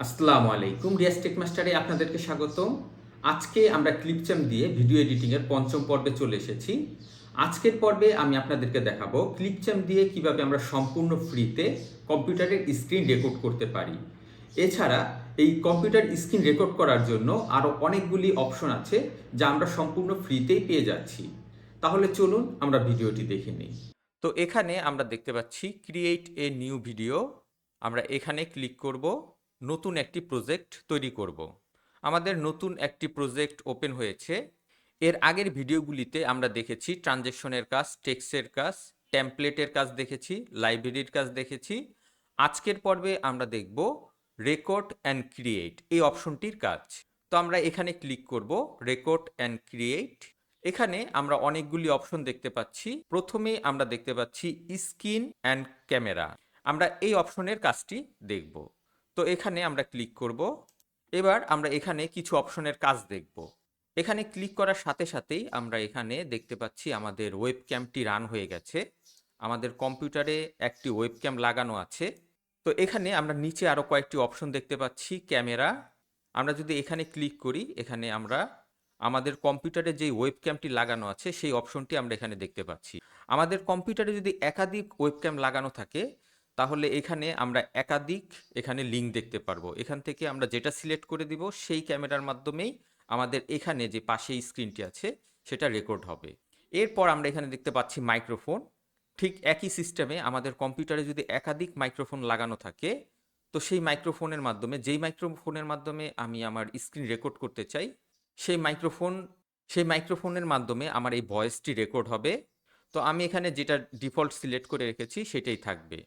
আসসালামু আলাইকুম। রিয়াজ টেক মাস্টারে আপনাদেরকে স্বাগতম। আজকে আমরা ক্লিপচ্যাম্প দিয়ে ভিডিও এডিটিং এর পঞ্চম পর্বে চলে এসেছি। আজকের পর্বে আমি আপনাদেরকে দেখাবো ক্লিপচ্যাম্প দিয়ে কিভাবে আমরা সম্পূর্ণ ফ্রিতে কম্পিউটারের স্ক্রিন রেকর্ড করতে পারি। এছাড়া এই কম্পিউটার স্ক্রিন রেকর্ড করার জন্য আরও অনেকগুলি অপশন আছে যা আমরা সম্পূর্ণ ফ্রিতেই পেয়ে যাচ্ছি। তাহলে চলুন আমরা ভিডিওটি দেখে নিই। তো এখানে আমরা দেখতে পাচ্ছি ক্রিয়েট এ নিউ ভিডিও। আমরা এখানে ক্লিক করব, নতুন একটি প্রজেক্ট তৈরি করব। আমাদের নতুন একটি প্রজেক্ট ওপেন হয়েছে। এর আগের ভিডিওগুলিতে আমরা দেখেছি ট্রানজ্যাকশনের কাজ, টেক্সটের কাজ, টেমপ্লেটের কাজ দেখেছি, লাইব্রেরির কাজ দেখেছি। আজকের পর্বে আমরা দেখব রেকর্ড অ্যান্ড ক্রিয়েট এই অপশনটির কাজ। তো আমরা এখানে ক্লিক করব রেকর্ড অ্যান্ড ক্রিয়েট। এখানে আমরা অনেকগুলি অপশন দেখতে পাচ্ছি। প্রথমে আমরা দেখতে পাচ্ছি স্ক্রিন অ্যান্ড ক্যামেরা। আমরা এই অপশনের কাজটি দেখব। তো এখানে আমরা ক্লিক করব। এবার আমরা এখানে কিছু অপশনের কাজ দেখব। এখানে ক্লিক করার সাথে সাথেই আমরা এখানে দেখতে পাচ্ছি আমাদের ওয়েবক্যামটি রান হয়ে গেছে। আমাদের কম্পিউটারে একটি ওয়েবক্যাম লাগানো আছে। তো এখানে আমরা নিচে আরও কয়েকটি অপশন দেখতে পাচ্ছি ক্যামেরা। আমরা যদি এখানে ক্লিক করি, এখানে আমরা আমাদের কম্পিউটারে যেই ওয়েবক্যামটি লাগানো আছে সেই অপশনটি আমরা এখানে দেখতে পাচ্ছি। আমাদের কম্পিউটারে যদি একাধিক ওয়েবক্যাম লাগানো থাকে তাহলে এখানে আমরা একাধিক এখানে লিঙ্ক দেখতে পারবো। এখান থেকে আমরা যেটা সিলেক্ট করে দিব সেই ক্যামেরার মাধ্যমেই আমাদের এখানে যে পাশে স্ক্রিনটি আছে সেটা রেকর্ড হবে। এরপর আমরা এখানে দেখতে পাচ্ছি মাইক্রোফোন। ঠিক একই সিস্টেমে আমাদের কম্পিউটারে যদি একাধিক মাইক্রোফোন লাগানো থাকে তো সেই মাইক্রোফোনের মাধ্যমে আমি আমার স্ক্রিন রেকর্ড করতে চাই, সেই মাইক্রোফোন সেই মাইক্রোফোনের মাধ্যমে আমার এই ভয়েসটি রেকর্ড হবে। তো আমি এখানে যেটা ডিফল্ট সিলেক্ট করে রেখেছি সেটাই থাকবে।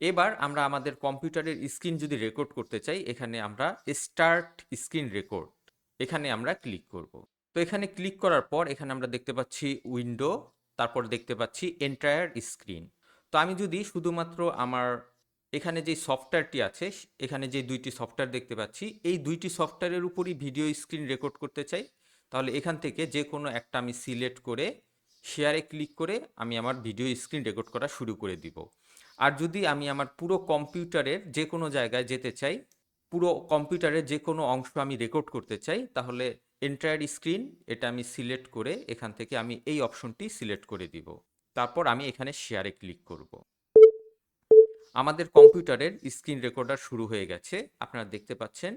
এবার আমরা আমাদের কম্পিউটারের স্ক্রিন যদি রেকর্ড করতে চাই, এখানে আমরা স্টার্ট স্ক্রিন রেকর্ড এখানে আমরা ক্লিক করব। তো এখানে ক্লিক করার পর এখানে আমরা দেখতে পাচ্ছি উইন্ডো, তারপর দেখতে পাচ্ছি এন্টায়ার স্ক্রিন। তো আমি যদি শুধুমাত্র আমার এখানে যে সফটওয়্যারটি আছে, এখানে যে দুইটি সফটওয়্যার দেখতে পাচ্ছি এই দুইটি সফটওয়্যারের উপরই ভিডিও স্ক্রিন রেকর্ড করতে চাই, তাহলে এখান থেকে যে কোনো একটা আমি সিলেক্ট করে শেয়ারে ক্লিক করে আমি আমার ভিডিও স্ক্রিন রেকর্ড করা শুরু করে দিব। আর যদি আমি আমার পুরো কম্পিউটারের যে কোনো জায়গায় যেতে চাই, পুরো কম্পিউটারের যে কোনো অংশ আমি রেকর্ড করতে চাই, তাহলে এন্টায়ার স্ক্রিন এটা আমি সিলেক্ট করে এখান থেকে আমি এই অপশনটি সিলেক্ট করে দিব। তারপর আমি এখানে শেয়ারে ক্লিক করব। আমাদের কম্পিউটারের স্ক্রিন রেকর্ডার শুরু হয়ে গেছে। আপনারা দেখতে পাচ্ছেন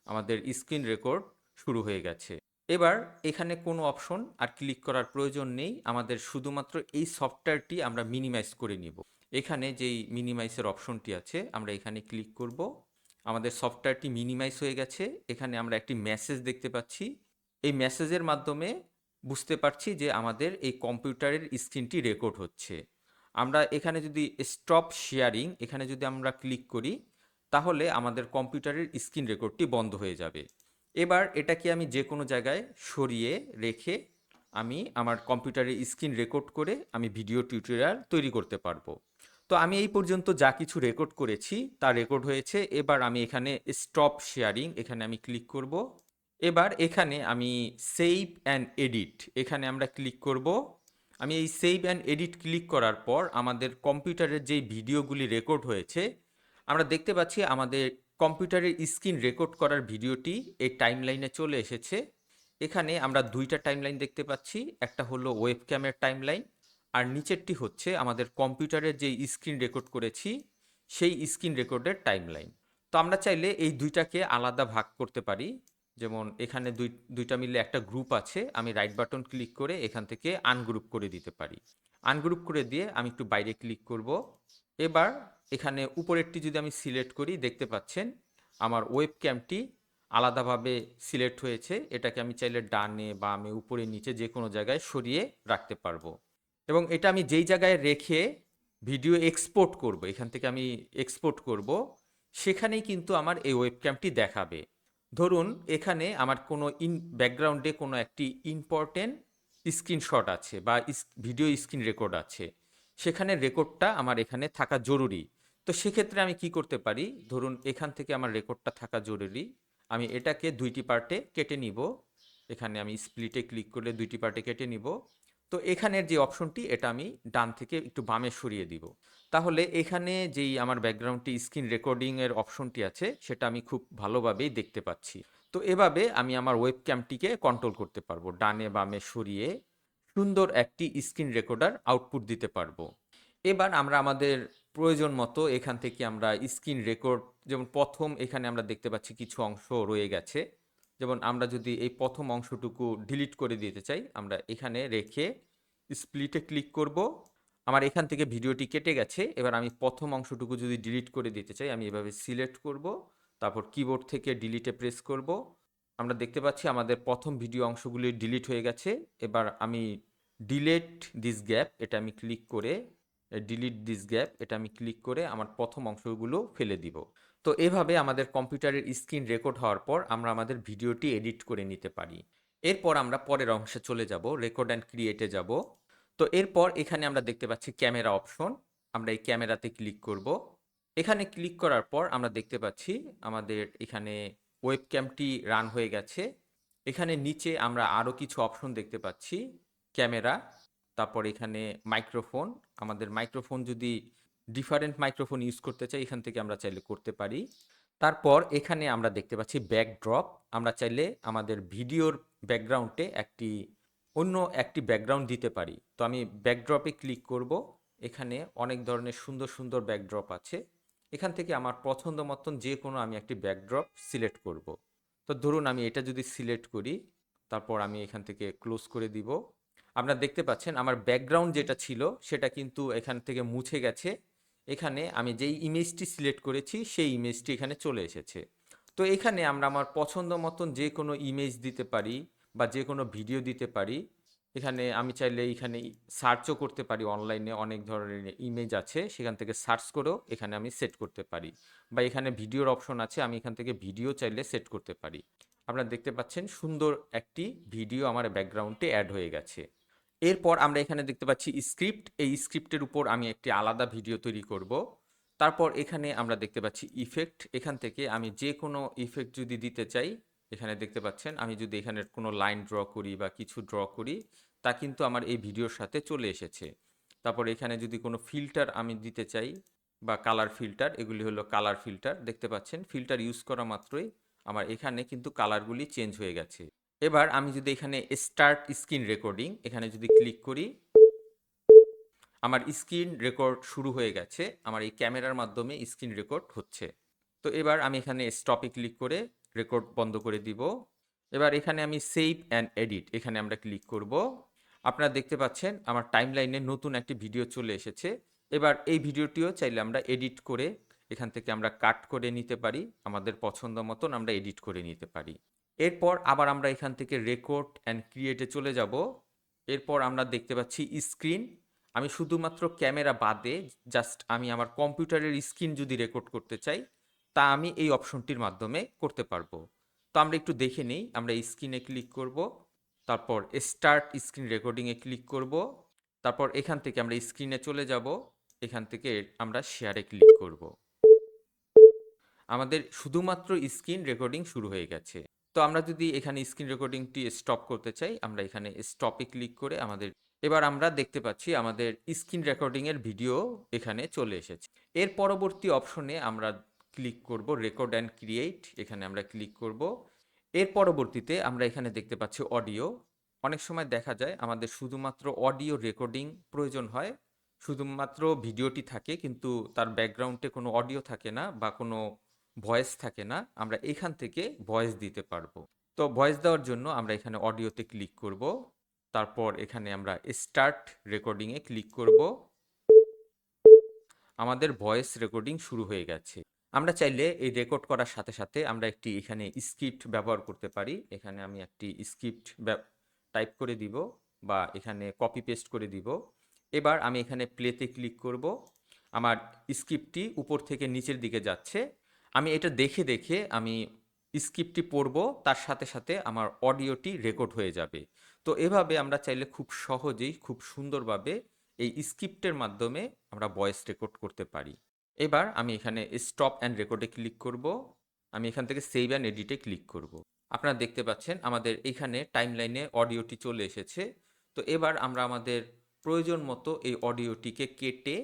আমাদের স্ক্রিন রেকর্ড শুরু হয়ে গেছে। এবার এখানে কোনো অপশন আর ক্লিক করার প্রয়োজন নেই। আমাদের শুধুমাত্র এই সফটওয়্যারটি আমরা মিনিমাইজ করে নিব। এখানে যেই মিনিমাইজের অপশনটি আছে আমরা এখানে ক্লিক করব। আমাদের সফটওয়্যারটি মিনিমাইজ হয়ে গেছে। এখানে আমরা একটি মেসেজ দেখতে পাচ্ছি। এই মেসেজের মাধ্যমে বুঝতে পারছি যে আমাদের এই কম্পিউটারের স্ক্রিনটি রেকর্ড হচ্ছে। আমরা এখানে যদি স্টপ শেয়ারিং এখানে যদি আমরা ক্লিক করি তাহলে আমাদের কম্পিউটারের স্ক্রিন রেকর্ডটি বন্ধ হয়ে যাবে। এবার এটাকে আমি যে কোনো জায়গায় সরিয়ে রেখে আমি আমার কম্পিউটারে স্ক্রিন রেকর্ড করে আমি ভিডিও টিউটোরিয়াল তৈরি করতে পারবো। তো আমি এই পর্যন্ত যা কিছু রেকর্ড করেছি তা রেকর্ড হয়েছে। এবার আমি এখানে স্টপ শেয়ারিং এখানে আমি ক্লিক করব। এবার এখানে আমি সেভ অ্যান্ড এডিট এখানে আমরা ক্লিক করব। আমি এই সেভ অ্যান্ড এডিট ক্লিক করার পর আমাদের কম্পিউটারের যেই ভিডিওগুলি রেকর্ড হয়েছে আমরা দেখতে পাচ্ছি আমাদের কম্পিউটারের স্ক্রিন রেকর্ড করার ভিডিওটি এই টাইমলাইনে চলে এসেছে। এখানে আমরা দুইটা টাইমলাইন দেখতে পাচ্ছি, একটা হলো ওয়েবক্যামের টাইমলাইন আর নিচেরটি হচ্ছে আমাদের কম্পিউটারের যেই স্ক্রিন রেকর্ড করেছি সেই স্ক্রিন রেকর্ডের টাইমলাইন। তো আমরা চাইলে এই দুইটাকে আলাদা ভাগ করতে পারি। যেমন এখানে দুইটা মিলে একটা গ্রুপ আছে, আমি রাইট বাটন ক্লিক করে এখান থেকে আনগ্রুপ করে দিতে পারি। আনগ্রুপ করে দিয়ে আমি একটু বাইরে ক্লিক করব। এবার এখানে উপরেরটি যদি আমি সিলেক্ট করি দেখতে পাচ্ছেন আমার ওয়েবক্যামটি আলাদাভাবে সিলেক্ট হয়েছে। এটাকে আমি চাইলে ডানে বামে উপরে নিচে যে কোনো জায়গায় সরিয়ে রাখতে পারবো এবং এটা আমি যেই জায়গায় রেখে ভিডিও এক্সপোর্ট করব, এখান থেকে আমি এক্সপোর্ট করব, সেখানেই কিন্তু আমার এই ওয়েবক্যামটি দেখাবে। ধরুন এখানে আমার কোনো ব্যাকগ্রাউন্ডে কোনো একটি ইম্পর্টেন্ট স্ক্রিনশট আছে বা ভিডিও স্ক্রিন রেকর্ড আছে, সেখানে রেকর্ডটা আমার এখানে থাকা জরুরি। তো সেক্ষেত্রে আমি কি করতে পারি, ধরুন এখান থেকে আমার রেকর্ডটা থাকা জরুরি, আমি এটাকে দুইটি পার্টে কেটে নিব। এখানে আমি স্প্লিটে ক্লিক করলে দুইটি পার্টে কেটে নিব। তো এখানের যে অপশনটি এটা আমি ডান থেকে একটু বামে সরিয়ে দিব। তাহলে এখানে যেই আমার ব্যাকগ্রাউন্ডটি স্ক্রিন রেকর্ডিং এর অপশনটি আছে সেটা আমি খুব ভালোভাবেই দেখতে পাচ্ছি। তো এভাবে আমি আমার ওয়েবক্যামটিকে কন্ট্রোল করতে পারবো। ডানে বামে সরিয়ে সুন্দর একটি স্ক্রিন রেকর্ডার আউটপুট দিতে পারবো। এবার আমরা আমাদের প্রয়োজন মতো এখান থেকে আমরা স্ক্রিন রেকর্ড, যেমন প্রথম এখানে আমরা দেখতে পাচ্ছি কিছু অংশ রয়ে গেছে। যেমন আমরা যদি এই প্রথম অংশটুকু ডিলিট করে দিতে চাই, আমরা এখানে রেখে স্প্লিটে ক্লিক করব। আমার এখান থেকে ভিডিওটি কেটে গেছে। এবার আমি প্রথম অংশটুকু যদি ডিলিট করে দিতে চাই, আমি এভাবে সিলেক্ট করব, তারপর কিবোর্ড থেকে ডিলিটে প্রেস করব। আমরা দেখতে পাচ্ছি আমাদের প্রথম ভিডিও অংশগুলি ডিলিট হয়ে গেছে। এবার আমি ডিলেট দিস গ্যাপ এটা আমি ক্লিক করে, ডিলিট দিস গ্যাপ এটা আমি ক্লিক করে আমার প্রথম অংশগুলো ফেলে দিব। তো এভাবে আমাদের কম্পিউটারের স্ক্রিন রেকর্ড হওয়ার পর আমরা আমাদের ভিডিওটি এডিট করে নিতে পারি। এরপর আমরা পরের অংশে চলে যাব, রেকর্ড অ্যান্ড ক্রিয়েটে যাব। তো এরপর এখানে আমরা দেখতে পাচ্ছি ক্যামেরা অপশন। আমরা এই ক্যামেরাতে ক্লিক করব। এখানে ক্লিক করার পর আমরা দেখতে পাচ্ছি আমাদের এখানে ওয়েবক্যামটি রান হয়ে গেছে। এখানে নিচে আমরা আরও কিছু অপশন দেখতে পাচ্ছি, ক্যামেরা, তারপর এখানে মাইক্রোফোন। আমাদের মাইক্রোফোন যদি ডিফারেন্ট মাইক্রোফোন ইউজ করতে চাই, এখান থেকে আমরা চাইলে করতে পারি। তারপর এখানে আমরা দেখতে পাচ্ছি ব্যাকড্রপ। আমরা চাইলে আমাদের ভিডিওর ব্যাকগ্রাউন্ডে অন্য একটি ব্যাকগ্রাউন্ড দিতে পারি। তো আমি ব্যাকড্রপে ক্লিক করব। এখানে অনেক ধরনের সুন্দর সুন্দর ব্যাকড্রপ আছে। এখান থেকে আমার পছন্দ মতন যে কোনো আমি একটি ব্যাকড্রপ সিলেক্ট করব। তো ধরুন আমি এটা যদি সিলেক্ট করি, তারপর আমি এখান থেকে ক্লোজ করে দিব। আপনারা দেখতে পাচ্ছেন আমার ব্যাকগ্রাউন্ড যেটা ছিল সেটা কিন্তু এখান থেকে মুছে গেছে। এখানে আমি যেই ইমেজটি সিলেক্ট করেছি সেই ইমেজটি এখানে চলে এসেছে। তো এখানে আমরা আমার পছন্দ মতন যে কোনো ইমেজ দিতে পারি বা যে কোনো ভিডিও দিতে পারি। এখানে আমি চাইলে এখানে সার্চও করতে পারি, অনলাইনে অনেক ধরনের ইমেজ আছে, সেখান থেকে সার্চ করেও এখানে আমি সেট করতে পারি। বা এখানে ভিডিওর অপশন আছে, আমি এখান থেকে ভিডিও চাইলে সেট করতে পারি। আপনারা দেখতে পাচ্ছেন সুন্দর একটি ভিডিও আমার ব্যাকগ্রাউন্ডে অ্যাড হয়ে গেছে। এরপর আমরা এখানে দেখতে পাচ্ছি স্ক্রিপ্ট। এই স্ক্রিপ্টের উপর আমি একটি আলাদা ভিডিও তৈরি করব। তারপর এখানে আমরা দেখতে পাচ্ছি ইফেক্ট। এখান থেকে আমি যে কোনো ইফেক্ট যদি দিতে চাই, এখানে দেখতে পাচ্ছেন আমি যদি এখানে কোনো লাইন ড্র করি বা কিছু ড্র করি, তা কিন্তু আমার এই ভিডিওর সাথে চলে এসেছে। তারপর এখানে যদি কোনো ফিল্টার আমি দিতে চাই বা কালার ফিল্টার, এগুলি হলো কালার ফিল্টার। দেখতে পাচ্ছেন ফিল্টার ইউজ করা মাত্রই আমার এখানে কিন্তু কালারগুলি চেঞ্জ হয়ে গেছে। এবার আমি যদি এখানে স্টার্ট স্ক্রিন রেকর্ডিং এখানে যদি ক্লিক করি, আমার স্ক্রিন রেকর্ড শুরু হয়ে গেছে। আমার এই ক্যামেরার মাধ্যমে স্ক্রিন রেকর্ড হচ্ছে। তো এবার আমি এখানে স্টপে ক্লিক করে রেকর্ড বন্ধ করে দিব। এবার এখানে আমি সেভ অ্যান্ড এডিট এখানে আমরা ক্লিক করব। আপনারা দেখতে পাচ্ছেন আমার টাইমলাইনে নতুন একটি ভিডিও চলে এসেছে। এবার এই ভিডিওটিও চাইলে আমরা এডিট করে এখান থেকে আমরা কাট করে নিতে পারি, আমাদের পছন্দ মতন আমরা এডিট করে নিতে পারি। এরপর আবার আমরা এখান থেকে রেকর্ড অ্যান্ড ক্রিয়েটে চলে যাব। এরপর আমরা দেখতে পাচ্ছি স্ক্রিন। আমি শুধুমাত্র ক্যামেরা বাদে জাস্ট আমি আমার কম্পিউটারের স্ক্রিন যদি রেকর্ড করতে চাই, তা আমি এই অপশনটির মাধ্যমে করতে পারবো। তো আমরা একটু দেখে নিই। আমরা এই স্ক্রিনে ক্লিক করব, তারপর স্টার্ট স্ক্রিন রেকর্ডিংয়ে ক্লিক করব, তারপর এখান থেকে আমরা স্ক্রিনে চলে যাব, এখান থেকে আমরা শেয়ারে ক্লিক করব। আমাদের শুধুমাত্র স্ক্রিন রেকর্ডিং শুরু হয়ে গেছে। তো আমরা যদি এখানে স্ক্রিন রেকর্ডিংটি স্টপ করতে চাই, আমরা এখানে স্টপে ক্লিক করে এবার আমরা দেখতে পাচ্ছি আমাদের স্ক্রিন রেকর্ডিং এর ভিডিও এখানে চলে এসেছে। এর পরবর্তী অপশনে আমরা ক্লিক করব রেকর্ড অ্যান্ড ক্রিয়েট, এখানে আমরা ক্লিক করব। এর পরবর্তীতে আমরা এখানে দেখতে পাচ্ছি অডিও। অনেক সময় দেখা যায় আমাদের শুধুমাত্র অডিও রেকর্ডিং প্রয়োজন হয়, শুধুমাত্র ভিডিওটি থাকে কিন্তু তার ব্যাকগ্রাউন্ডে কোনো অডিও থাকে না বা কোনো ভয়েস থাকে না। আমরা এখান থেকে ভয়েস দিতে পারবো। তো ভয়েস দেওয়ার জন্য আমরা এখানে অডিওতে ক্লিক করব, তারপর এখানে আমরা স্টার্ট রেকর্ডিংয়ে ক্লিক করব। আমাদের ভয়েস রেকর্ডিং শুরু হয়ে গেছে। আমরা চাইলে এই রেকর্ড করার সাথে সাথে আমরা একটি এখানে স্ক্রিপ্ট ব্যবহার করতে পারি। এখানে আমি একটি স্ক্রিপ্ট টাইপ করে দিব বা এখানে কপি পেস্ট করে দিব। এবার আমি এখানে প্লেতে ক্লিক করব। আমার স্ক্রিপ্টটি উপর থেকে নিচের দিকে যাচ্ছে। আমি এটা দেখে দেখে আমি স্ক্রিপ্টটি পড়ব, তার সাথে সাথে আমার অডিওটি রেকর্ড হয়ে যাবে। তো এভাবে আমরা চাইলে খুব সহজেই খুব সুন্দরভাবে এই স্ক্রিপ্টের মাধ্যমে আমরা ভয়েস রেকর্ড করতে পারি। এবার আমি এখানে স্টপ অ্যান্ড রেকর্ডে ক্লিক করব। আমি এখান থেকে সেভ অ্যান্ড এডিটে ক্লিক করব। আপনারা দেখতে পাচ্ছেন আমাদের এখানে টাইমলাইনে অডিওটি চলে এসেছে। তো এবার আমরা আমাদের প্রয়োজন মতো এই অডিওটিকে কেটে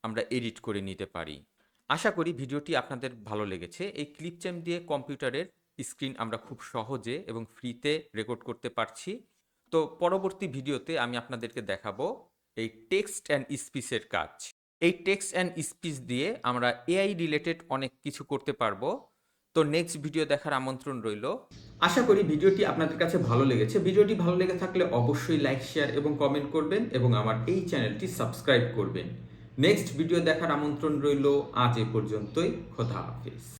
আমরা এডিট করে নিতে পারি। আশা করি ভিডিওটি আপনাদের ভালো লেগেছে। এই ক্লিপচ্যাম্প দিয়ে কম্পিউটারের স্ক্রিন আমরা খুব সহজে এবং ফ্রিতে রেকর্ড করতে পারছি। তো পরবর্তী ভিডিওতে আমি আপনাদেরকে দেখাবো এই টেক্সট অ্যান্ড স্পিচের কাজ। এই টেক্সট অ্যান্ড স্পিচ দিয়ে আমরা এআই রিলেটেড অনেক কিছু করতে পারবো। তো নেক্সট ভিডিও দেখার আমন্ত্রণ রইল। আশা করি ভিডিওটি আপনাদের কাছে ভালো লেগেছে। ভিডিওটি ভালো লেগে থাকলে অবশ্যই লাইক, শেয়ার এবং কমেন্ট করবেন এবং আমার এই চ্যানেলটি সাবস্ক্রাইব করবেন। নেক্সট ভিডিও দেখার আমন্ত্রণ রইল। আজ এ পর্যন্তই। খোদা হাফেজ।